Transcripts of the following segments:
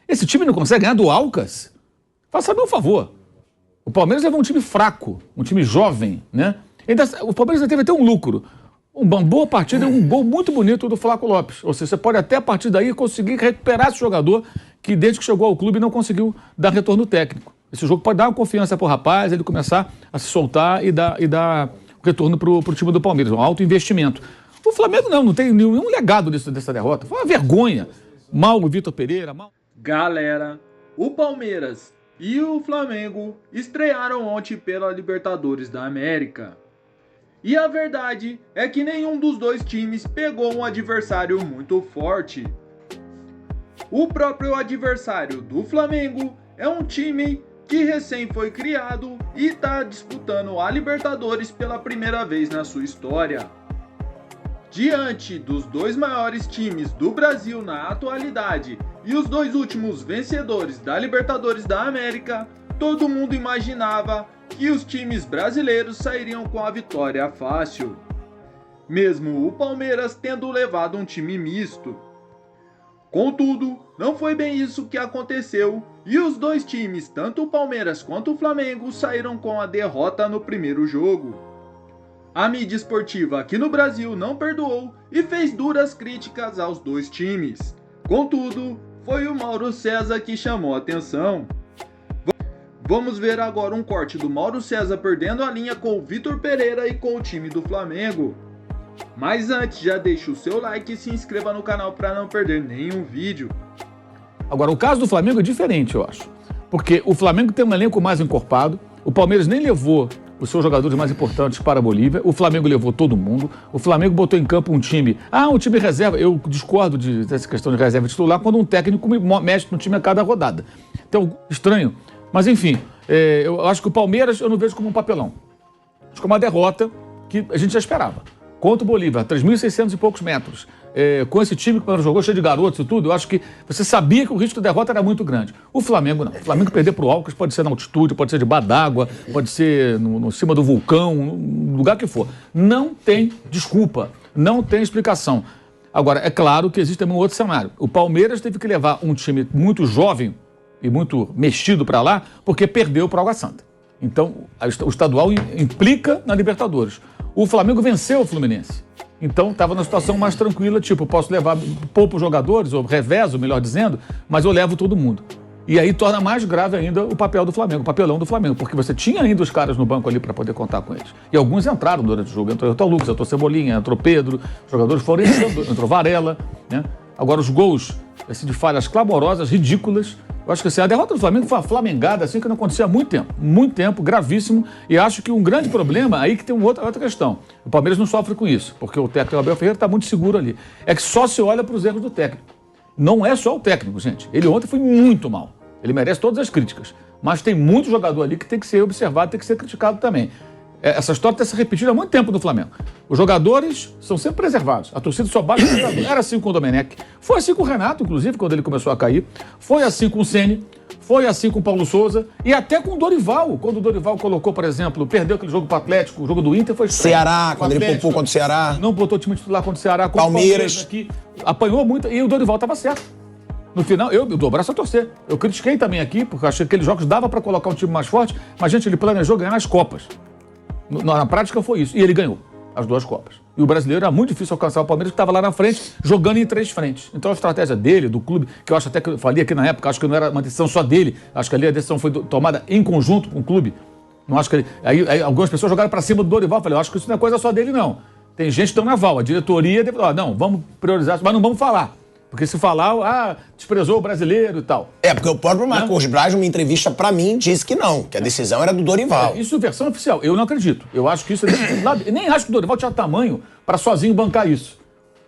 Esse time não consegue ganhar do Alcas? Faça-me um favor. O Palmeiras levou um time fraco, um time jovem, né? O Palmeiras teve até um lucro. Uma boa partida e um gol muito bonito do Flaco Lopes. Ou seja, você pode até a partir daí conseguir recuperar esse jogador que desde que chegou ao clube não conseguiu dar retorno técnico. Esse jogo pode dar uma confiança para o rapaz, ele começar a se soltar e dar retorno para o time do Palmeiras, um alto investimento. O Flamengo não tem nenhum legado dessa derrota. Foi uma vergonha. Mal o Vitor Pereira, mal... Galera, o Palmeiras e o Flamengo estrearam ontem pela Libertadores da América. E a verdade é que nenhum dos dois times pegou um adversário muito forte. O próprio adversário do Flamengo é um time que recém foi criado e está disputando a Libertadores pela primeira vez na sua história. Diante dos dois maiores times do Brasil na atualidade e os dois últimos vencedores da Libertadores da América, todo mundo imaginava que os times brasileiros sairiam com a vitória fácil, mesmo o Palmeiras tendo levado um time misto. Contudo, não foi bem isso que aconteceu e os dois times, tanto o Palmeiras quanto o Flamengo, saíram com a derrota no primeiro jogo. A mídia esportiva aqui no Brasil não perdoou e fez duras críticas aos dois times. Contudo, foi o Mauro César que chamou a atenção. Vamos ver agora um corte do Mauro César perdendo a linha com o Vitor Pereira e com o time do Flamengo. Mas antes, já deixa o seu like e se inscreva no canal para não perder nenhum vídeo. Agora, o caso do Flamengo é diferente, eu acho. Porque o Flamengo tem um elenco mais encorpado, o Palmeiras nem levou os seus jogadores mais importantes para a Bolívia, o Flamengo levou todo mundo, o Flamengo botou em campo um time reserva. Eu discordo dessa questão de reserva titular quando um técnico mexe no time a cada rodada. Então, estranho. Mas, enfim, eu acho que o Palmeiras eu não vejo como um papelão. Acho que é uma derrota que a gente já esperava. Contra o Bolívia, 3.600 e poucos metros. Com esse time que jogou cheio de garotos e tudo, eu acho que você sabia que o risco de derrota era muito grande. O Flamengo não. O Flamengo perder para o Alcas pode ser na altitude, pode ser debaixo d'água, pode ser no cima do vulcão, no lugar que for. Não tem desculpa, não tem explicação. Agora, é claro que existe também um outro cenário. O Palmeiras teve que levar um time muito jovem e muito mexido para lá, porque perdeu para o Água Santa. Então, o estadual implica na Libertadores. O Flamengo venceu o Fluminense. Então, estava numa situação mais tranquila, tipo, posso levar poucos jogadores, ou revezo, melhor dizendo, mas eu levo todo mundo. E aí torna mais grave ainda o papel do Flamengo, o papelão do Flamengo, porque você tinha ainda os caras no banco ali para poder contar com eles. E alguns entraram durante o jogo. Entrou o Lucas, entrou Cebolinha, entrou Pedro, os jogadores foram entrando, entrou Varela, né? Agora, os gols de falhas clamorosas, ridículas. Eu acho que assim, a derrota do Flamengo foi uma flamengada assim que não acontecia há muito tempo, gravíssimo. E acho que um grande problema, aí que tem outra questão. O Palmeiras não sofre com isso, porque o técnico Abel Ferreira está muito seguro ali. É que só se olha para os erros do técnico. Não é só o técnico, gente. Ele ontem foi muito mal. Ele merece todas as críticas. Mas tem muito jogador ali que tem que ser observado, tem que ser criticado também. Essa história tem se repetido há muito tempo no Flamengo. Os jogadores são sempre preservados. A torcida só bate no jogador. Era assim com o Domenech. Foi assim com o Renato, inclusive, quando ele começou a cair. Foi assim com o Ceni. Foi assim com o Paulo Souza. E até com o Dorival. Quando o Dorival colocou, por exemplo, perdeu aquele jogo para o Atlético, o jogo do Inter foi estranho. Ceará, quando ele poupou contra o Ceará. Não botou time titular contra o Ceará. Palmeiras. Aqui, apanhou muito. E o Dorival estava certo. No final, eu dou o braço a torcer. Eu critiquei também aqui, porque achei que aqueles jogos dava para colocar um time mais forte. Mas, gente, ele planejou ganhar as Copas. Na prática foi isso. E ele ganhou as duas Copas. E o brasileiro era muito difícil alcançar o Palmeiras, que estava lá na frente, jogando em 3 frentes. Então a estratégia dele, do clube, que eu acho até que eu falei aqui na época, acho que não era uma decisão só dele. Acho que ali a decisão foi tomada em conjunto com o clube. Não acho que ele... aí algumas pessoas jogaram para cima do Dorival. Eu falei, eu acho que isso não é coisa só dele, não. Tem gente que está na aval. A diretoria deve falar, não, vamos priorizar, mas não vamos falar. Porque se falar, desprezou o brasileiro e tal. Porque o próprio Marcos Braz, numa entrevista pra mim, disse que não, que a decisão era do Dorival. Isso é versão oficial. Eu não acredito. Eu acho que isso é decidido. Eu nem acho que o Dorival tinha tamanho para sozinho bancar isso.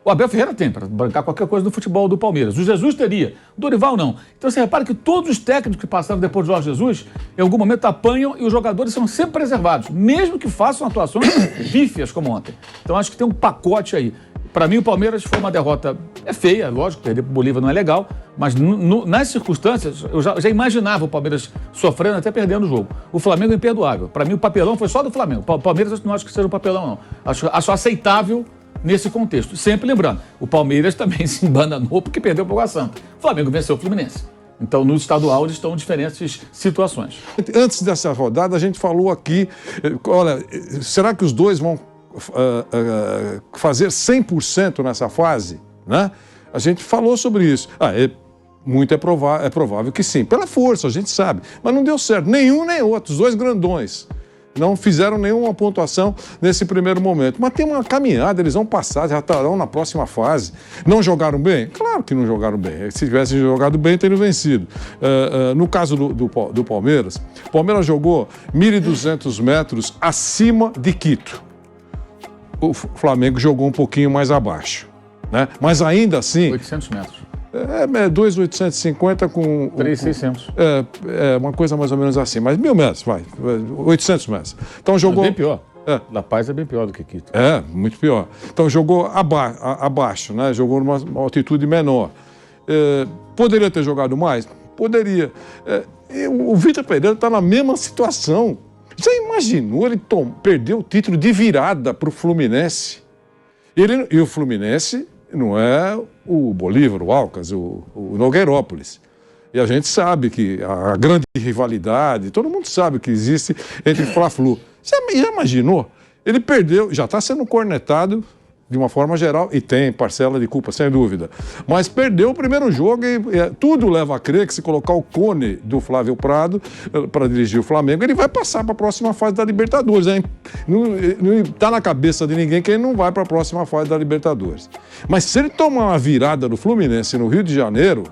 O Abel Ferreira tem para bancar qualquer coisa no futebol do Palmeiras. O Jesus teria. O Dorival não. Então você repara que todos os técnicos que passaram depois do Jorge Jesus, em algum momento apanham e os jogadores são sempre preservados, mesmo que façam atuações pífias como ontem. Então acho que tem um pacote aí. Para mim, o Palmeiras foi uma derrota feia, lógico, perder para o Bolívia não é legal, mas nas circunstâncias, eu já imaginava o Palmeiras sofrendo até perdendo o jogo. O Flamengo é imperdoável. Para mim, o papelão foi só do Flamengo. O Palmeiras eu não acho que seja um papelão, não. Acho aceitável nesse contexto. Sempre lembrando, o Palmeiras também se embananou porque perdeu para o Água Santa. O Flamengo venceu o Fluminense. Então, no estadual, eles estão em diferentes situações. Antes dessa rodada, a gente falou aqui, olha, será que os dois vão fazer 100% nessa fase? Né? A gente falou sobre isso. É provável que sim. Pela força, a gente sabe. Mas não deu certo. Nenhum nem outro. Os dois grandões. Não fizeram nenhuma pontuação nesse primeiro momento. Mas tem uma caminhada, eles vão passar, já estarão na próxima fase. Não jogaram bem? Claro que não jogaram bem. Se tivessem jogado bem, teriam vencido. No caso do Palmeiras, o Palmeiras jogou 1.200 metros acima de Quito. O Flamengo jogou um pouquinho mais abaixo. Né? Mas ainda assim... 800 metros. 2.850 com... 3.600. Uma coisa mais ou menos assim. Mas 1.000 metros, vai. 800 metros. Então jogou... É bem pior. La Paz é bem pior do que Quito. Muito pior. Então jogou abaixo, né? Jogou numa altitude menor. Poderia ter jogado mais? Poderia. O Vitor Pereira está na mesma situação. Você imaginou ele perdeu o título de virada para o Fluminense? E o Fluminense não é o Bolívar, o Alcas, o Nogueirópolis. E a gente sabe que a grande rivalidade, todo mundo sabe que existe entre Fla-Flu. Você já imaginou? Ele perdeu, já está sendo cornetado de uma forma geral, e tem parcela de culpa, sem dúvida. Mas perdeu o primeiro jogo e tudo leva a crer que se colocar o Cone do Flávio Prado para dirigir o Flamengo, ele vai passar para a próxima fase da Libertadores. Não está na cabeça de ninguém que ele não vai para a próxima fase da Libertadores. Mas se ele tomar uma virada do Fluminense no Rio de Janeiro,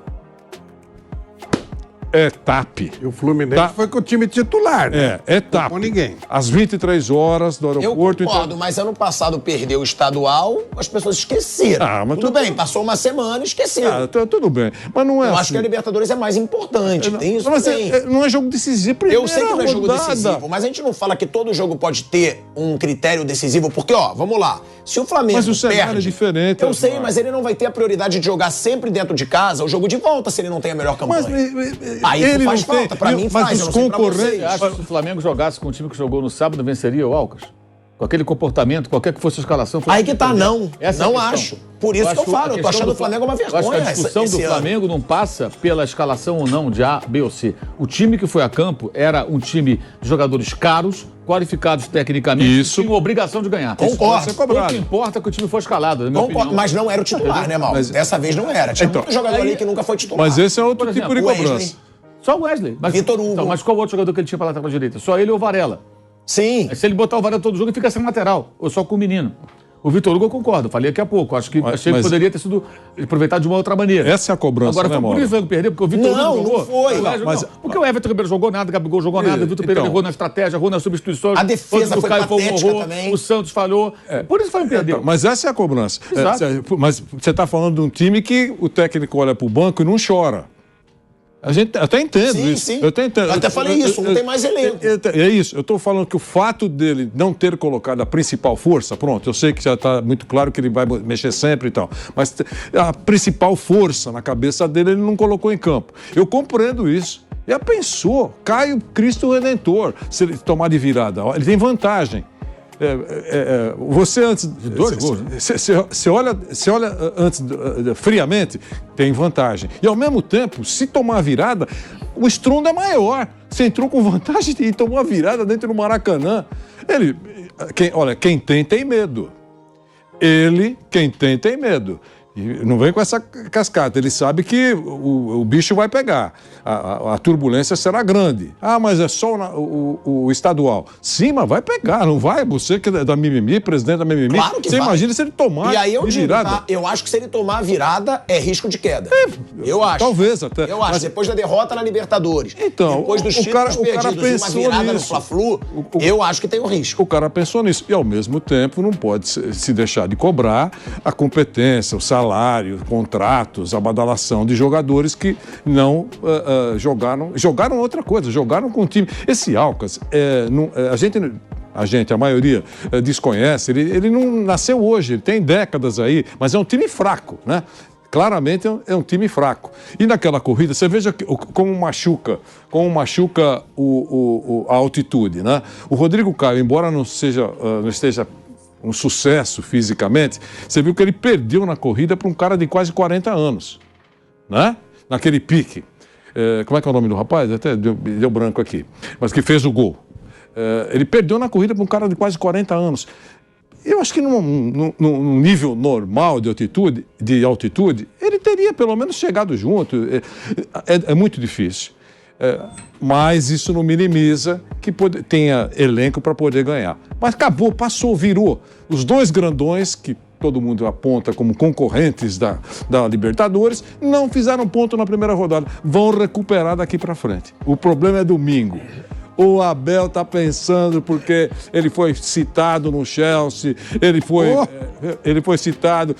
é TAP. E o Fluminense foi com o time titular, né? É TAP. Com ninguém. Às 23 horas do aeroporto. Eu concordo, mas ano passado perdeu o estadual, as pessoas esqueceram. Mas tudo bem, passou uma semana e esqueceram. Tudo bem. Mas não é Eu acho que a Libertadores é mais importante. Tem isso, mas não é jogo decisivo. Eu sei que não é jogo decisivo, mas a gente não fala que todo jogo pode ter um critério decisivo, porque, vamos lá, se o Flamengo Mas o cenário perde, é diferente. Eu sei, mas ele não vai ter a prioridade de jogar sempre dentro de casa o jogo de volta se ele não tem a melhor campanha. Aí ele faz não falta, pra mim faz, eu não sei pra vocês. Você acha que se o Flamengo jogasse com o time que jogou no sábado, venceria o Alcas? Com aquele comportamento, qualquer que fosse a escalação... Aí que tá, não. Não acho. Por isso que eu falo, eu tô achando o Flamengo uma vergonha. Eu acho que a discussão do Flamengo não passa pela escalação ou não de A, B ou C. O time que foi a campo era um time de jogadores caros, qualificados tecnicamente, isso. E tinham obrigação de ganhar. Concordo. O que importa é que o time foi escalado, na minha opinião. Mas não era o titular, né, Mal? Dessa vez não era. Tinha muito jogador ali que nunca foi titular. Mas esse é outro tipo de cobrança. Só o Wesley. Vitor Hugo. Então, mas qual outro jogador que ele tinha para lateral direita? Só ele ou o Varela? Sim. Se ele botar o Varela todo jogo, ele fica sem lateral. Ou só com o menino. O Vitor Hugo eu concordo, falei daqui a pouco. Achei que poderia ter sido aproveitado de uma outra maneira. Essa é a cobrança. Agora, foi por isso que ele perdeu, porque o Vitor Hugo não jogou. Não foi. Porque o Everton Ribeiro jogou nada, o Gabigol jogou nada, o Vitor Pereira errou na estratégia, errou nas substituições. A defesa foi patética também. O Santos falhou. Por isso foi um perdeu. Mas essa é a cobrança. Mas você está falando de um time que o técnico olha para o banco e não chora. A gente até entendo isso. Sim. Eu até falei isso, não tem mais elenco. É isso. Eu estou falando que o fato dele não ter colocado a principal força, pronto, eu sei que já está muito claro que ele vai mexer sempre e tal, mas a principal força na cabeça dele ele não colocou em campo. Eu compreendo isso. Já pensou? Cai o Cristo Redentor se ele tomar de virada. Ele tem vantagem. Você antes de 2 gols, você olha antes friamente, tem vantagem. E ao mesmo tempo, se tomar a virada, o estrondo é maior. Você entrou com vantagem e tomou a virada dentro do Maracanã. Quem tem medo. Quem tem medo. E não vem com essa cascata. Ele sabe que o bicho vai pegar. A turbulência será grande. Mas é só o estadual. Sim, mas vai pegar, não vai? Você que é da mimimi, presidente da mimimi. Claro que você vai. Imagina se ele tomar e aí eu digo, virada. tá? Eu acho que se ele tomar a virada, é risco de queda. Eu acho. Talvez até. Eu acho. Depois da derrota na Libertadores, então, depois dos títulos perdidos e uma virada no Fla-Flu, eu acho que tem um risco. O cara pensou nisso. E, ao mesmo tempo, não pode se deixar de cobrar a competência, o salário, contratos, a badalação de jogadores que não jogaram outra coisa, jogaram com o time. Esse Alcas, a maioria desconhece, ele não nasceu hoje, ele tem décadas aí, mas é um time fraco, né? Claramente é um time fraco. E naquela corrida, você veja como machuca a altitude, né? O Rodrigo Caio, embora não esteja um sucesso fisicamente, você viu que ele perdeu na corrida para um cara de quase 40 anos, né? Naquele pique. como é que é o nome do rapaz? Até deu branco aqui. Mas que fez o gol. Ele perdeu na corrida para um cara de quase 40 anos. Eu acho que num nível normal de altitude, ele teria pelo menos chegado junto. É muito difícil. Mas isso não minimiza que tenha elenco para poder ganhar. Mas acabou, passou, virou. Os dois grandões, que todo mundo aponta como concorrentes da Libertadores, não fizeram ponto na primeira rodada. Vão recuperar daqui para frente. O problema é domingo. O Abel está pensando porque ele foi citado no Chelsea, ele foi citado,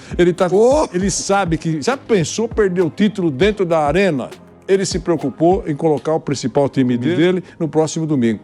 ele sabe que já pensou perder o título dentro da arena. Ele se preocupou em colocar o principal time dele no próximo domingo.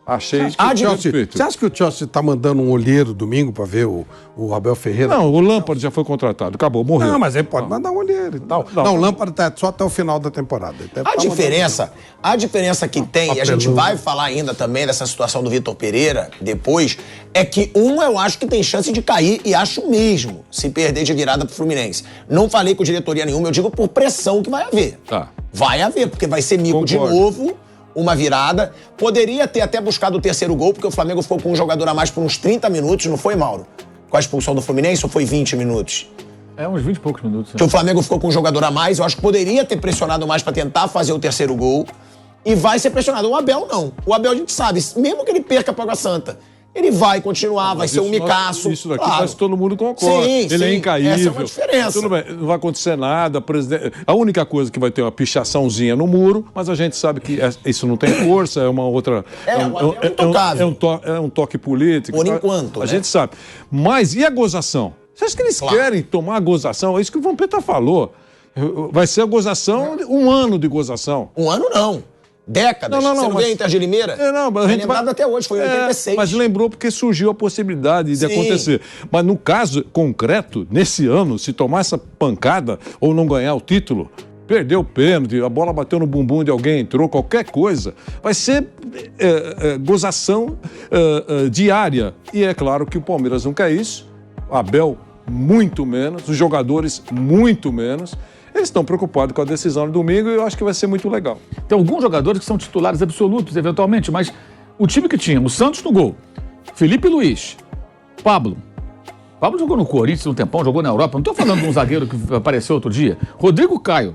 Achei. Você acha que o Chelsea está mandando um olheiro domingo para ver o Abel Ferreira? Não, o Lampard já foi contratado, acabou, morreu. Não, mas ele pode mandar um olheiro e tal. Não, o Lampard está só até o final da temporada. A diferença que tem, e a gente vai falar ainda também dessa situação do Vitor Pereira depois, é que eu acho que tem chance de cair, e acho mesmo, se perder de virada pro Fluminense. Não falei com diretoria nenhuma, eu digo por pressão que vai haver. Tá. Vai haver, porque vai ser mico de novo. Uma virada. Poderia ter até buscado o terceiro gol, porque o Flamengo ficou com um jogador a mais por uns 30 minutos, não foi, Mauro? Com a expulsão do Fluminense, ou foi 20 minutos? Uns 20 e poucos minutos. Que o Flamengo ficou com um jogador a mais, eu acho que poderia ter pressionado mais pra tentar fazer o terceiro gol. E vai ser pressionado. O Abel não. O Abel a gente sabe, mesmo que ele perca a Água Santa, ele vai continuar, vai ser um micaço. Isso daqui quase todo mundo concorda. Sim, ele é incaível. Essa é uma diferença. Tudo bem, não vai acontecer nada. A única coisa que vai ter uma pichaçãozinha no muro, mas a gente sabe que isso não tem força, é uma outra... É um toque político. Por enquanto, A gente sabe. Mas e a gozação? Você acha que eles querem tomar a gozação? É isso que o Vampeta falou. Vai ser a gozação, um ano de gozação. Um ano não. Décadas. Você não vê a Inter de Limeira? Mas a gente lembrado até hoje, foi em 86. Mas lembrou porque surgiu a possibilidade de acontecer. Mas no caso concreto, nesse ano, se tomar essa pancada ou não ganhar o título, perdeu o pênalti, a bola bateu no bumbum de alguém, entrou, qualquer coisa, vai ser gozação diária. E é claro que o Palmeiras não quer isso, o Abel muito menos, os jogadores muito menos. Eles estão preocupados com a decisão de domingo e eu acho que vai ser muito legal. Tem alguns jogadores que são titulares absolutos, eventualmente, mas o time que tinha, o Santos no gol, Felipe Luiz, Pablo jogou no Corinthians um tempão, jogou na Europa, não estou falando de um zagueiro que apareceu outro dia, Rodrigo Caio,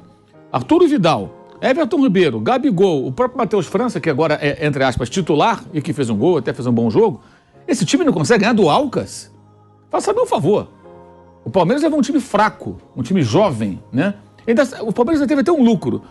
Arturo Vidal, Everton Ribeiro, Gabigol, o próprio Matheus França, que agora é, entre aspas, titular e que fez um gol, até fez um bom jogo, esse time não consegue ganhar do Alcas? Faça-me um favor. O Palmeiras é um time fraco, um time jovem, né? O Palmeiras teve até um lucro.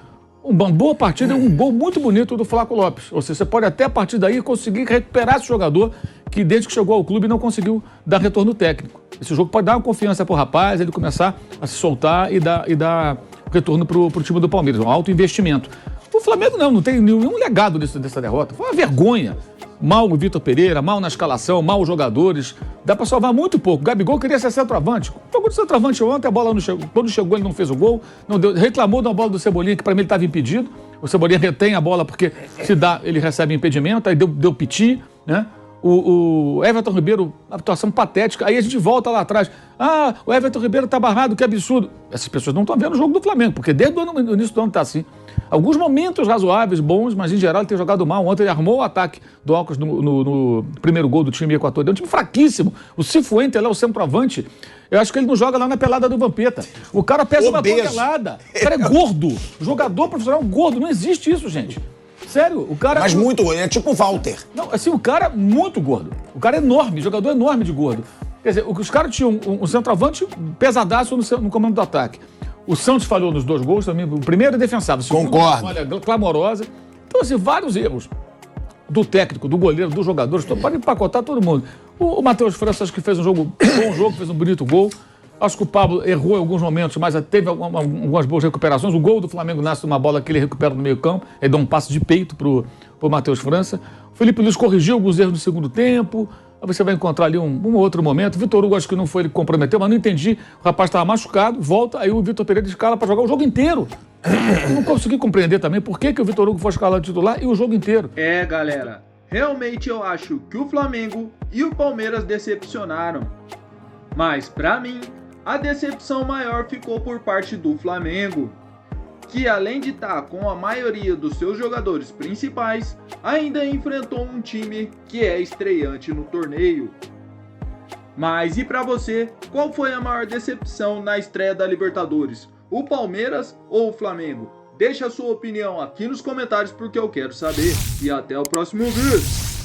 Uma boa partida e um gol muito bonito do Flaco Lopes. Ou seja, você pode até a partir daí conseguir recuperar esse jogador que desde que chegou ao clube não conseguiu dar retorno técnico. Esse jogo pode dar uma confiança pro rapaz, ele começar a se soltar e dar retorno pro time do Palmeiras, um alto investimento. O Flamengo não tem nenhum legado dessa derrota. Foi uma vergonha. Mal o Vitor Pereira, mal na escalação, mal os jogadores. Dá pra salvar muito pouco. Gabigol queria ser centroavante. Jogou de centroavante ontem, a bola não chegou. Quando chegou, ele não fez o gol. Não deu, reclamou da bola do Cebolinha, que pra mim ele estava impedido. O Cebolinha retém a bola porque se dá, ele recebe impedimento. Aí deu piti, né? O Everton Ribeiro, uma atuação patética. Aí a gente volta lá atrás. O Everton Ribeiro tá barrado, que absurdo. Essas pessoas não estão vendo o jogo do Flamengo, porque desde o início do ano tá assim. Alguns momentos razoáveis, bons, mas em geral ele tem jogado mal. Ontem ele armou o ataque do Alcas no primeiro gol do time equatoriano. É um time fraquíssimo. O Cifuente, ele é o centroavante. Eu acho que ele não joga lá na pelada do Vampeta. O cara pesa uma tonelada. O cara é gordo. Jogador profissional gordo. Não existe isso, gente. Sério, o cara... Mas muito gordo, é tipo o Walter. Não, assim, o cara é muito gordo. O cara é enorme, jogador enorme de gordo. Quer dizer, os caras tinham um centroavante pesadaço no comando do ataque. O Santos falhou nos dois gols também. O primeiro é defensável. Concordo. Olha, clamorosa. Então, assim, vários erros do técnico, do goleiro, dos jogadores. Pode empacotar todo mundo. O Matheus França, acho que fez um bom jogo, fez um bonito gol. Acho que o Pablo errou em alguns momentos, mas teve algumas boas recuperações. O gol do Flamengo nasce de uma bola que ele recupera no meio campo. Ele dá um passe de peito pro Matheus França. O Felipe Luiz corrigiu alguns erros no segundo tempo. Aí você vai encontrar ali um outro momento. Vitor Hugo, acho que não foi ele que comprometeu, mas não entendi. O rapaz estava machucado, volta, aí o Vitor Pereira escala para jogar o jogo inteiro. Eu não consegui compreender também por que o Vitor Hugo foi escalado titular e o jogo inteiro. Galera, realmente eu acho que o Flamengo e o Palmeiras decepcionaram. Mas, pra mim, a decepção maior ficou por parte do Flamengo. que além de estar com a maioria dos seus jogadores principais, ainda enfrentou um time que é estreante no torneio. Mas e pra você, qual foi a maior decepção na estreia da Libertadores? O Palmeiras ou o Flamengo? Deixa a sua opinião aqui nos comentários porque eu quero saber. E até o próximo vídeo.